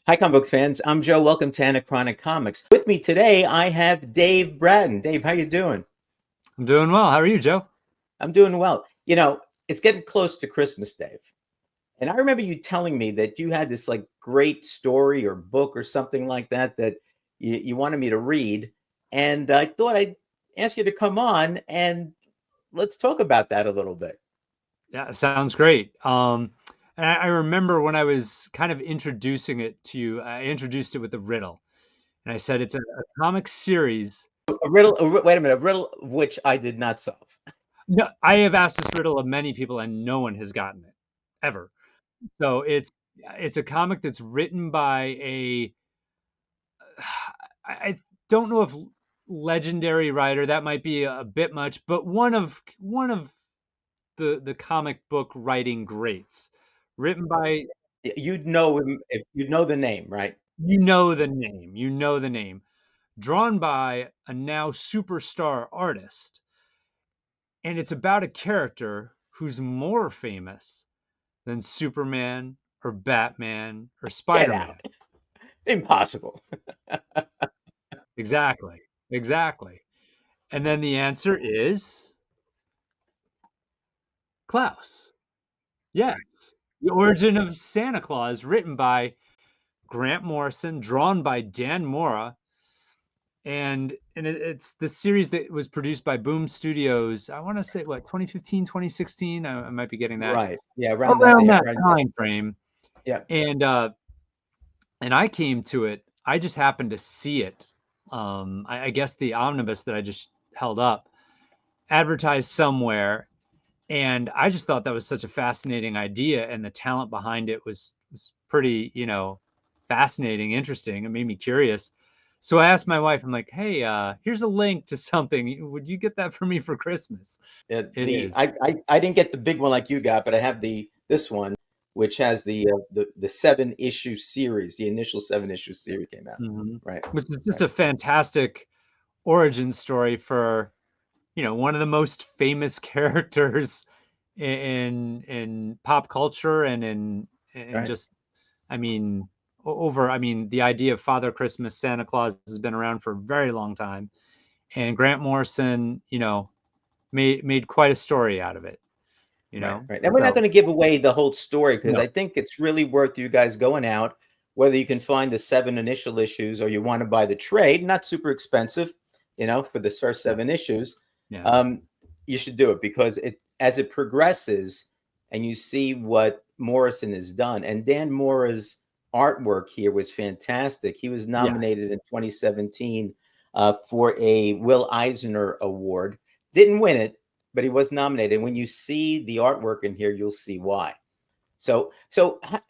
Hi, comic book fans. I'm Joe. Welcome to Anachronic Comics. With me today, I have Dave Bratton. Dave, how you doing? I'm doing well. How are you, Joe? I'm doing well. It's getting close to Christmas, Dave. And I remember you telling me that you had this like great story or book or something like that you wanted me to read. And I thought I'd ask you to come on and let's talk about that a little bit. Yeah, sounds great. And I remember when I was kind of introducing it to you, I introduced it with a riddle, and I said it's a comic series. A riddle, wait a minute, a riddle which I did not solve. No, I have asked this riddle of many people, and no one has gotten it ever. So it's a comic that's written by a I don't know if legendary writer, that might be a bit much, but one of the comic book writing greats, written by. You'd know him if you know the name, right? You know the name, drawn by a now superstar artist, and it's about a character who's more famous than Superman or Batman or Get Spider-Man. out. Impossible. Exactly. Exactly. And then the answer is Klaus. Yes. The Origin of Santa Claus, written by Grant Morrison, drawn by Dan Mora, and it's the series that was produced by Boom Studios. I want to say what, 2015, 2016. I might be getting that Right. Yeah, around that. around Yeah, that right. time frame. Yeah. And I came to it. I just happened to see it. I guess the omnibus that I just held up advertised somewhere, and I just thought that was such a fascinating idea, and the talent behind it was pretty, fascinating, interesting. It made me curious. So I asked my wife, I'm like, hey, here's a link to something. Would you get that for me for Christmas? It The is. I didn't get the big one like you got, but I have this one, which has the 7 issue series. The initial 7 issue series came out. Mhm. Right. Which is just Right. a fantastic origin story for, one of the most famous characters in pop culture and in Right. just, I mean, the idea of Father Christmas, Santa Claus has been around for a very long time. And Grant Morrison, made quite a story out of it, you Right. know? Right. And we're not So, going to give away the whole story because no. I think it's really worth you guys going out, whether you can find the 7 initial issues or you want to buy the trade, not super expensive, for the first Yeah. 7 issues. Yeah. Um, you should do it because as it progresses and you see what Morrison has done, and Dan Mora's artwork here was fantastic. He was Yeah. nominated in 2017 for a Will Eisner Award. Didn't win it, but he was nominated. And when you see the artwork in here, you'll see why. So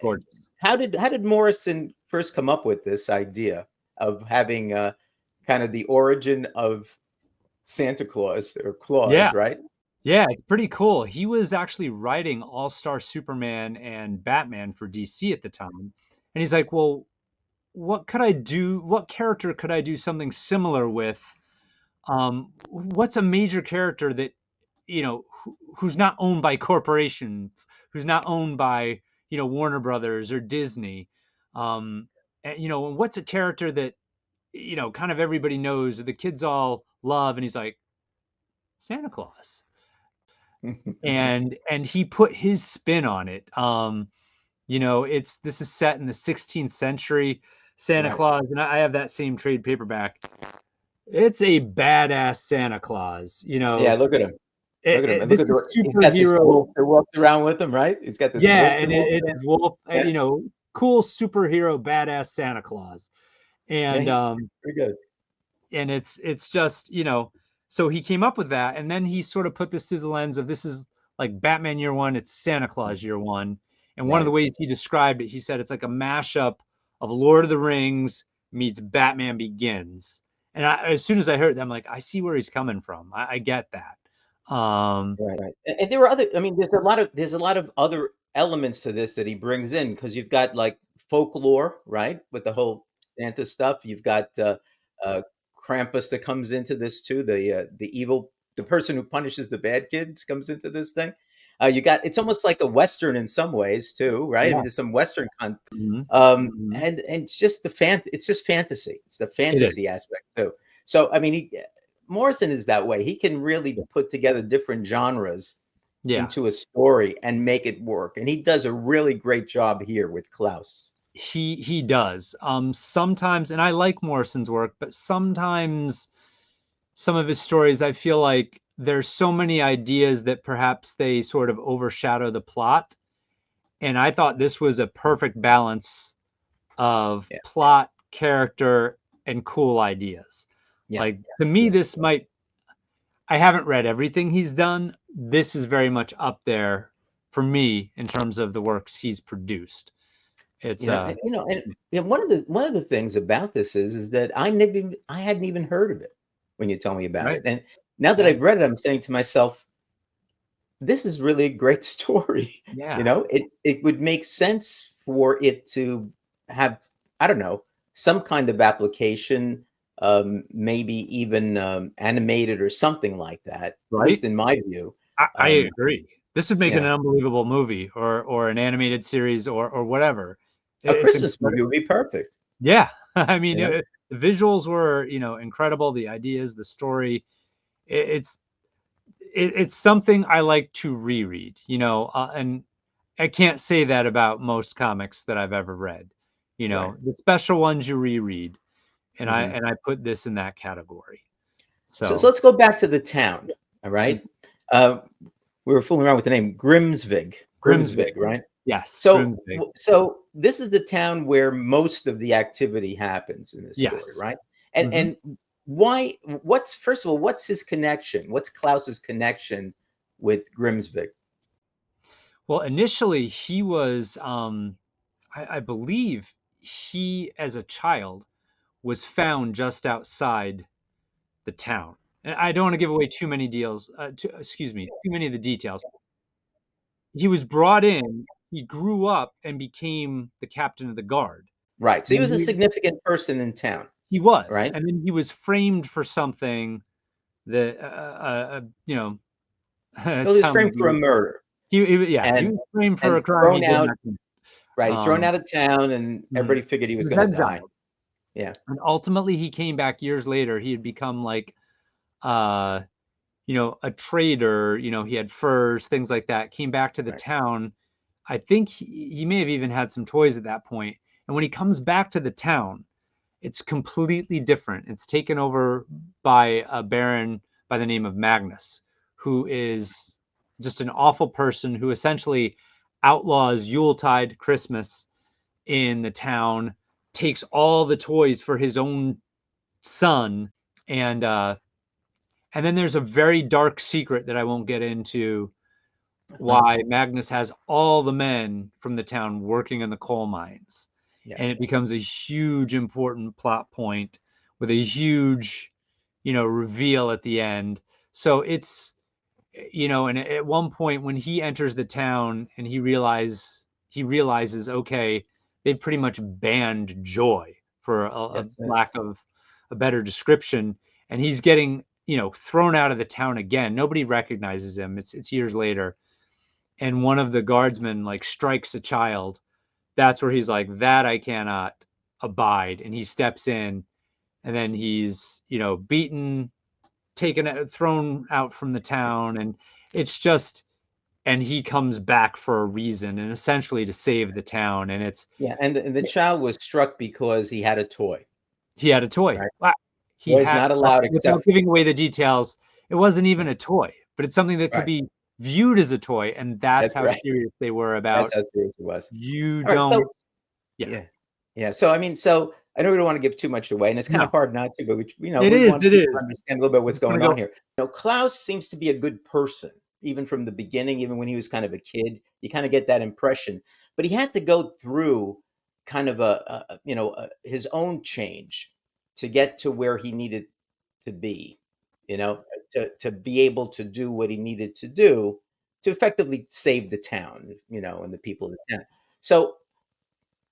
Gorgeous. how did Morrison first come up with this idea of having kind of the origin of Santa Claus or Yeah. Claus, right? Yeah, it's pretty cool. He was actually writing All-Star Superman and Batman for DC at the time. And he's like, well, what could I do? What character could I do something similar with? What's a major character that, who's not owned by corporations, who's not owned by, Warner Brothers or Disney? And what's a character that, kind of everybody knows, the kids all love? And he's like, Santa Claus. And he put his spin on it. This is set in the 16th century. Santa Right. Claus, and I have that same trade paperback. It's a badass Santa Claus. Yeah, look at him. Look at him. And look This at is he's got this wolf superhero. that walks around with him, right? He's got this Yeah, wolf that and walks it is around. Wolf. Yeah. Cool superhero, badass Santa Claus, Yeah, and he's pretty good. it's just, so he came up with that, and then he sort of put this through the lens of, this is like Batman year one, it's Santa Claus year one. And one of the Right. ways he described it, he said it's like a mashup of Lord of the Rings meets Batman Begins. And as soon as I heard that, I'm like, I see where he's coming from. I get that. Right. Right. And there were other, I mean, there's a lot of other elements to this that he brings in because you've got like folklore, right? With the whole Santa stuff. You've got uh Krampus that comes into this too, the person who punishes the bad kids comes into this thing. You got it's almost like a Western in some ways too, right? I mean, Yeah. there's some Western Mhm. Mhm. and it's just it's just fantasy. It's the It is. fantasy aspect too. So I mean, Morrison is that way. He can really Yeah. put together different genres Yeah. into a story and make it work. And he does a really great job here with Klaus. He does. Sometimes, and I like Morrison's work, but sometimes some of his stories, I feel like there's so many ideas that perhaps they sort of overshadow the plot. And I thought this was a perfect balance of Yeah, plot, character, and cool ideas. yeah, Like to me, yeah, this might, I haven't read everything he's done. This is very much up there for me in terms of the works he's produced. It's yeah. And, and one of the things about this is that I hadn't even heard of it when you told me about right, it. And now that right. I've read it, I'm saying to myself, this is really a great story. Yeah, It would make sense for it to have, I don't know, some kind of application, maybe even animated or something like that, at right. least in my view. I Um, agree. This would make an yeah, unbelievable movie or an animated series or whatever. a It's Christmas movie incredible. would be perfect. Yeah, I mean, You know, the visuals were, incredible. The ideas, the story. It, it's it's something I like to reread. And I can't say that about most comics that I've ever read. right. The special ones you reread, and I Mhm. and I put this in that category. So So let's go back to the town. All mm, right. Uh, we were fooling around with the name Grimsvig. Grimsby, Grimsvig, right? yes, So, Grimsby, so this is the town where most of the activity happens in this story, yes. right? And hmm and why? What's first of all, what's his connection? What's Klaus's connection with Grimsvig? Well, initially he was, I believe he, as a child, was found just outside the town. And I don't want to give away too many deals. Excuse me, too many of the details. He was brought in. He grew up and became the captain of the guard. Right. So And he then was a significant person in town, he was, right? and then he was framed for something that, it Well, he was sounds framed for a weird. murder He and was framed for a and crime he thrown did out. not commit. Right, thrown Um, out of town, and mhm. everybody figured he He was was going to die. exiled, Yeah. and ultimately he came back years later. He had become like, uh, a trader. He had furs, things like that. Came back to the Right. town. I think he may have even had some toys at that point. And when he comes back to the town, it's completely different. It's taken over by a baron by the name of Magnus, who is just an awful person who essentially outlaws Yuletide Christmas in the town, takes all the toys for his own son, and then there's a very dark secret that I won't get into why Magnus has all the men from the town working in the coal mines. Yeah. And it becomes a huge important plot point with a huge, reveal at the end. So it's, and at one point when he enters the town and he realizes, okay, they pretty much banned joy for a That's it. lack of a better description, and he's getting, thrown out of the town again. Nobody recognizes him. It's years later, and one of the guardsmen like strikes a child. That's where he's like, that I cannot abide, and he steps in, and then he's, beaten, taken out, thrown out from the town, and it's just, and he comes back for a reason and essentially to save the town, and it's, Yeah, and the child was struck because he had a toy, he had a toy. right? He Toy's had, not allowed without except giving away the details, it wasn't yeah, even a toy, but it's something that could right. be viewed as a toy, and that's That's how right. serious they were That's about, how serious it was. you All right, don't. so Yeah. yeah. Yeah, so, I mean, so I know we don't wanna give too much away, and it's kinda No. hard not to, but It we is, want it people to is. understand a little bit I what's just wanna going on go. here. Klaus seems to be a good person, even from the beginning, even when he was kind of a kid, you kinda get that impression, but he had to go through kind of his own change to get to where he needed to be, to be able to do what he needed to do to effectively save the town, and the people of the town. So,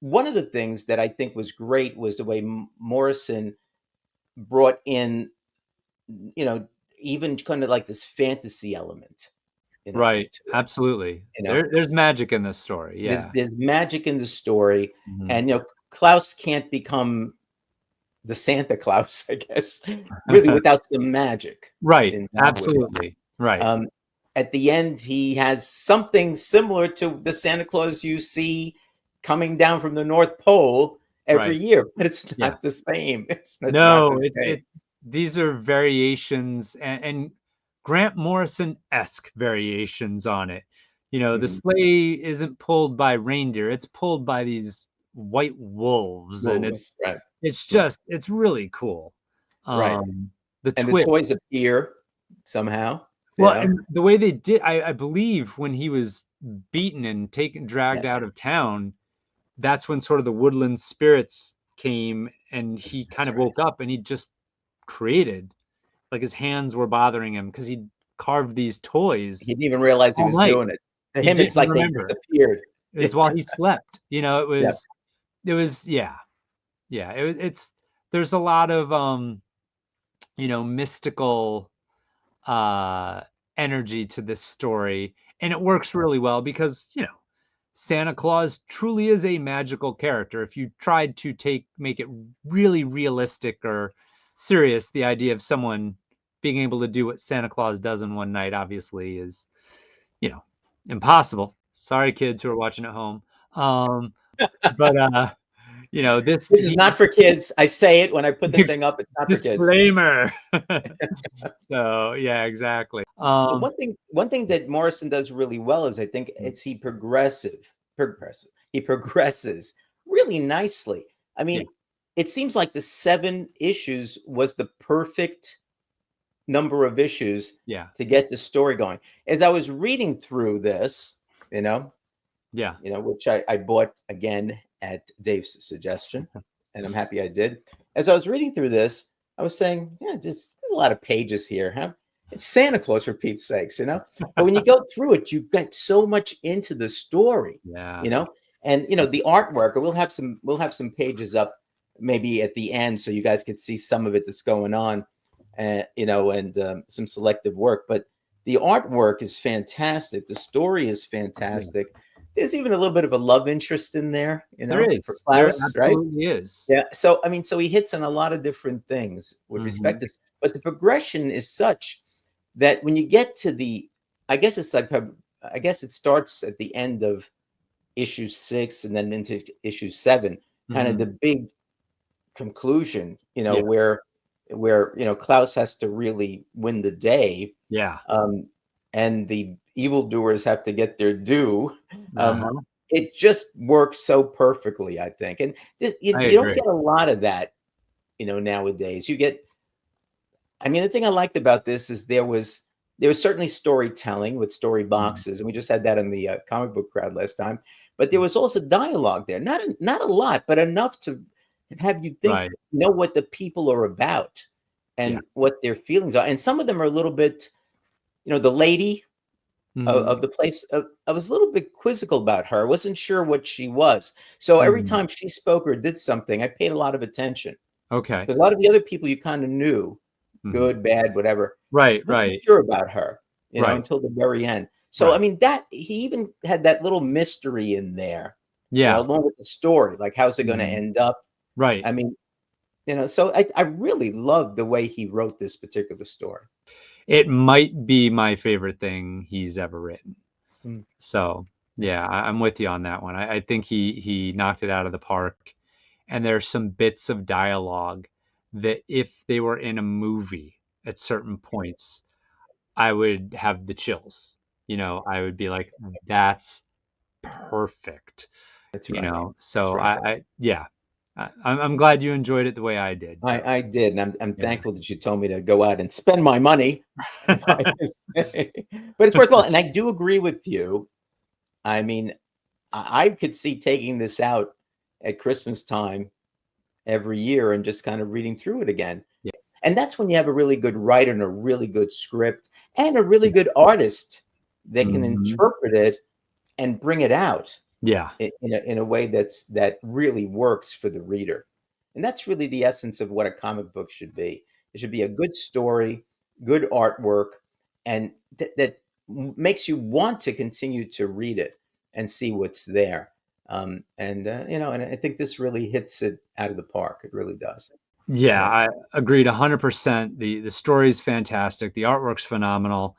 one of the things that I think was great was the way Morrison brought in, you know, even kind of like this fantasy element, Right. to it. Absolutely. You know, There's magic in this story. Yeah. there's magic in the story, Mhm. and Klaus can't become the Santa Claus, I guess, really without some magic Right. involved with him. Absolutely. Right. Um, at the end, he has something similar to the Santa Claus you see coming down from the North Pole every Right. year, but it's Yeah. not the same. It's not No, the same. these are variations and Grant Morrison-esque variations on it. The Mhm. sleigh isn't pulled by reindeer, it's pulled by these white wolves, and Wolves, right, it's right, just it's really cool. right. The And the twist. toys appear somehow, you Well, know? and the way they did I believe when he was beaten and dragged Yes, out of town, that's when sort of the woodland spirits came and he kind that's of right. woke up and he just created. Like, his hands were bothering him because 'cause he'd carved these He toys didn't even realize he all was night. doing it. To He him, it's didn't like they just remember. appeared. It was while Yeah, he slept, yeah. it was yeah, yeah, it's there's a lot of, mystical, uh, energy to this story, and it works really well because, Santa Claus truly is a magical character. If you tried to make it really realistic or serious, the idea of someone being able to do what Santa Claus does in one night obviously is, you know, impossible. Sorry, kids who are watching at home. Um, but this This is he not for kids. I say it when I put the gives thing up, it's not for kids. disclaimer. So yeah, exactly. One thing that Morrison does really well is I think it's he progresses really nicely. I Yeah, mean, it seems like the 7 issues was the perfect number of issues yeah, to get the story going. As I was reading through this, you know, yeah, which I bought again at Dave's suggestion, and I'm happy I did. As I was reading through this, I was saying, yeah, just there's a lot of pages here, huh? It's Santa Claus for Pete's sakes. But when you go through it, you get so much into the story, yeah, you know, and the artwork. We'll have some pages up maybe at the end so you guys could see some of it that's going on, and some selective work. But the artwork is fantastic. The story is yeah. fantastic. There's even a little bit of a love interest in there, There for is. There Klaus, right? absolutely is. Yeah. So I mean, so he hits on a lot of different things with respect Mhm. to this, but the progression is such that when you get to I guess it's like, I guess it starts at the end of issue 6 and then into issue 7, kind of Mhm. the big conclusion, Yeah, where Klaus has to really win the day, yeah. um, and the evildoers have to get their due. Um, Uh-huh. it just works so perfectly, I think. And I you don't agree. get a lot of that, nowadays. I mean, the thing I liked about this is there was certainly storytelling with story Mhm. boxes, and we just had that in the comic book crowd last time. But there was also dialogue there, not a lot, but enough to have you Right. know what the people are about Yeah. and what their feelings are. And some of them are a little bit, the lady of Mhm. the place. I was a little bit quizzical about her. I wasn't sure what she was. So every Mhm. time she spoke or did something, I paid a lot of attention Okay. because a lot of the other people you kind of knew, Mhm. good, bad, whatever. Right, Wasn't right, sure about her, right, until the very end. So I right. mean, that he even had that little mystery in there, Yeah. along with the story, like how's it going to Mhm. end up? Right. I mean, so I really loved the way he wrote this particular story. It might be my favorite thing he's ever written. Mm, So, yeah, yeah, I'm with you on that one. I think he knocked it out of the park, and there's some bits of dialogue that if they were in a movie at certain points, I would have the chills. I would be like, "That's perfect." that's right. That's So right. I yeah. I'm glad you enjoyed it the way I did. I did, and I'm Yeah. thankful that you told me to go out and spend my money and buy this thing. But it's worthwhile, and I do agree with you. I mean, I could see taking this out at Christmas time every year and just kind of reading through it again. Yeah, And that's when you have a really good writer and a really good script and a really yeah. good artist that can Mhm. interpret it and bring it out Yeah, in a way that really works for the reader. And that's really the essence of what a comic book should be. It should be a good story, good artwork, and that makes you want to continue to read it and see what's there. And I think this really hits it out of the park. It really does. Yeah, Yeah. I agreed 100%. The story's fantastic, the artwork's phenomenal,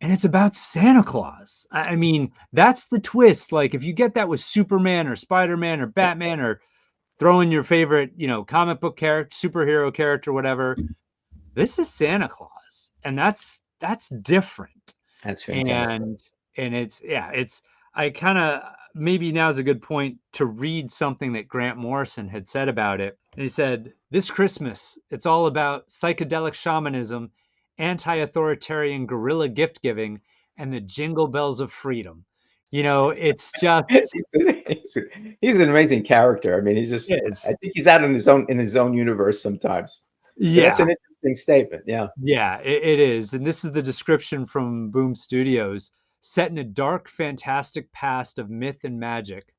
and it's about Santa Claus. I mean, that's the twist. Like, if you get that with Superman or Spider-Man or Batman or throw in your favorite, comic book character, superhero character, whatever, this is Santa Claus, and that's different. That's fantastic. And it's yeah, it's I kinda maybe now is a good point to read something that Grant Morrison had said about it. And he said, "This Christmas, it's all about psychedelic shamanism, anti-authoritarian guerrilla gift giving, and the jingle bells of freedom." It's just He's an amazing character. I mean, I is. think he's out in his own universe sometimes. But that's Yeah. an interesting statement. Yeah. Yeah, it is. And this is the description from Boom Studios. Set in a dark, fantastic past of myth and magic,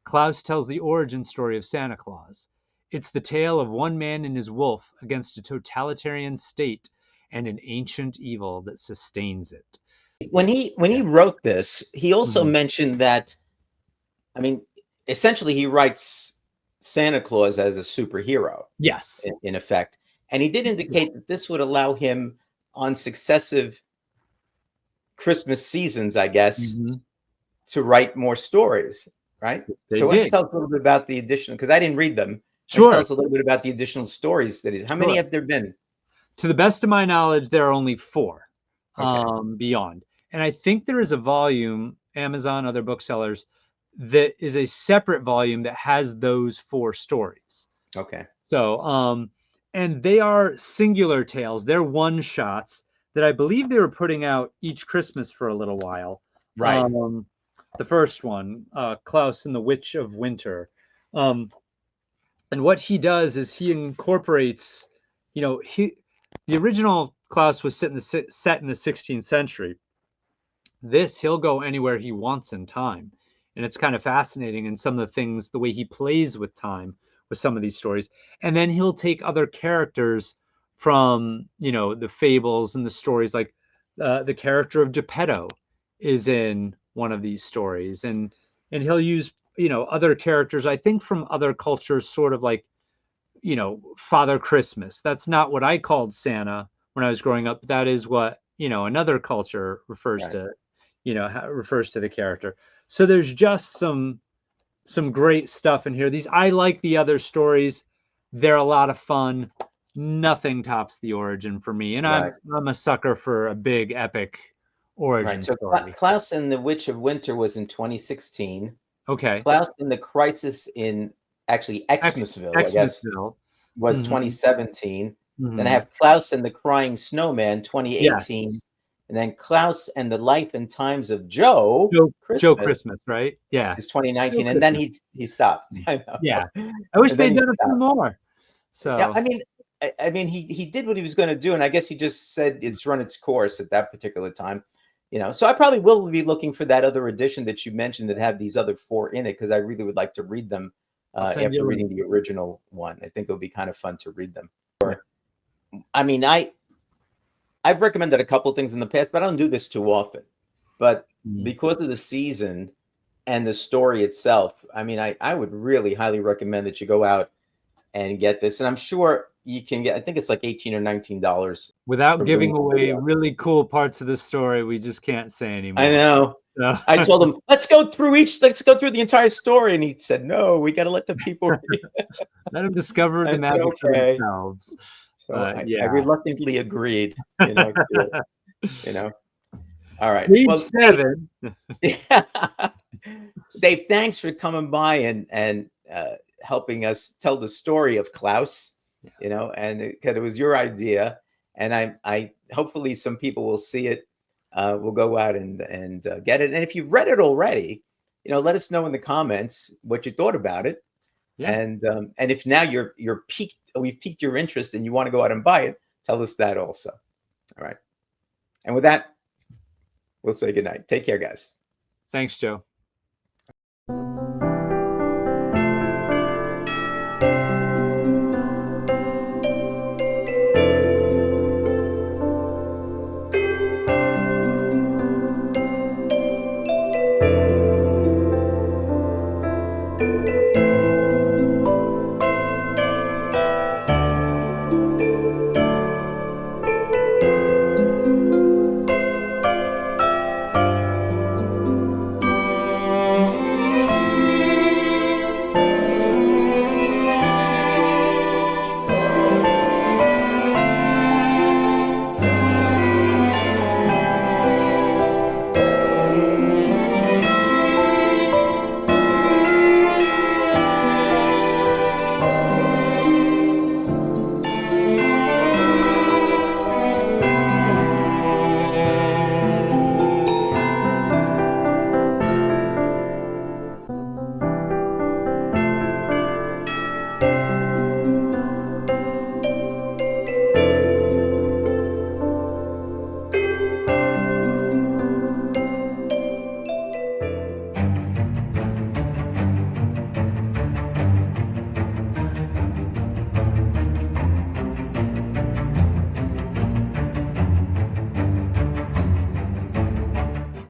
Klaus tells the origin story of Santa Claus. It's the tale of one man and his wolf against a totalitarian state and an ancient evil that sustains it. When he Yeah. wrote this, he also Mhm. mentioned that, I mean, essentially he writes Santa Claus as a superhero Yes. in effect. And he did indicate that this would allow him on successive Christmas seasons, I guess, Mhm. to write more stories, right? They So why don't you did. tell us a little bit about the additional, because I didn't read them. Why don't you tell Sure. us a little bit about the additional stories how many Sure. have there been? To the best of my knowledge, there are only 4, Okay. beyond, and I think there is a volume, Amazon, other booksellers, that is a separate volume that has those 4 stories. Okay. So, and they are singular tales. They're one shots that I believe they were putting out each Christmas for a little while. Right. The first one, Klaus and the Witch of Winter. Um, and what he does is he incorporates, he the original Klaus was set in the 16th century. This, he'll go anywhere he wants in time. And it's kind of fascinating in some of the things, the way he plays with time with some of these stories. And then he'll take other characters from, the fables and the stories, like the character of Geppetto is in one of these stories. And he'll use, other characters, I think from other cultures, sort of like, Father Christmas. That's not what I called Santa when I was growing up. That is what, another culture refers Right. to, refers to the character. So there's just some great stuff in here. I like the other stories. They're a lot of fun. Nothing tops the origin for me. And Right. I'm a sucker for a big epic Right. origin So story. Klaus and the Witch of Winter was in 2016. Okay. Klaus and the Crisis in actually Xmasville, I guess, Xmasville. was Hmm. 2017. Then I Hmm. have Klaus and the Crying Snowman, 2018. Yes. And then Klaus and the Life and Times of Joe Joe Christmas Christmas, right? Yeah. is Joe 2019. And then Christmas. he stopped. I Yeah. know. I wish And then they'd he done a few stopped. more. Yeah, So, I mean, he did what he was going to do, and I guess he just said it's run its course at that particular time. So I probably will be looking for that other edition that you mentioned that have these other 4 in it, because I really would like to read them I'll send you after a link. reading the original one. I think it would be kind of fun to read them. Yeah. I mean, I've recommended a couple things in the past, but I don't do this too often. But Mhm. because of the season and the story itself, I mean, I would really highly recommend that you go out and get this. And I'm sure you can get, I think it's like 18 or $19 Without from Boom giving away Studios. really cool parts of the story, we just can't say I anymore. know. So I told him, let's go through the entire story. And he said, no, we got to let the people read. let them discover I the said, magic for okay. themselves. So But I yeah. reluctantly agreed, to it, you know. All right. Page Well, Dave, 7. Dave, thanks for coming by and helping us tell the story of Klaus, Yeah. and because it was your idea. And I hopefully some people will see it. We'll go out and get it. And if you've read it already, let us know in the comments what you thought about it. Yeah. And if now we've piqued your interest and you want to go out and buy it, tell us that also. All right. And with that, we'll say goodnight. Take care, guys. Thanks, Joe.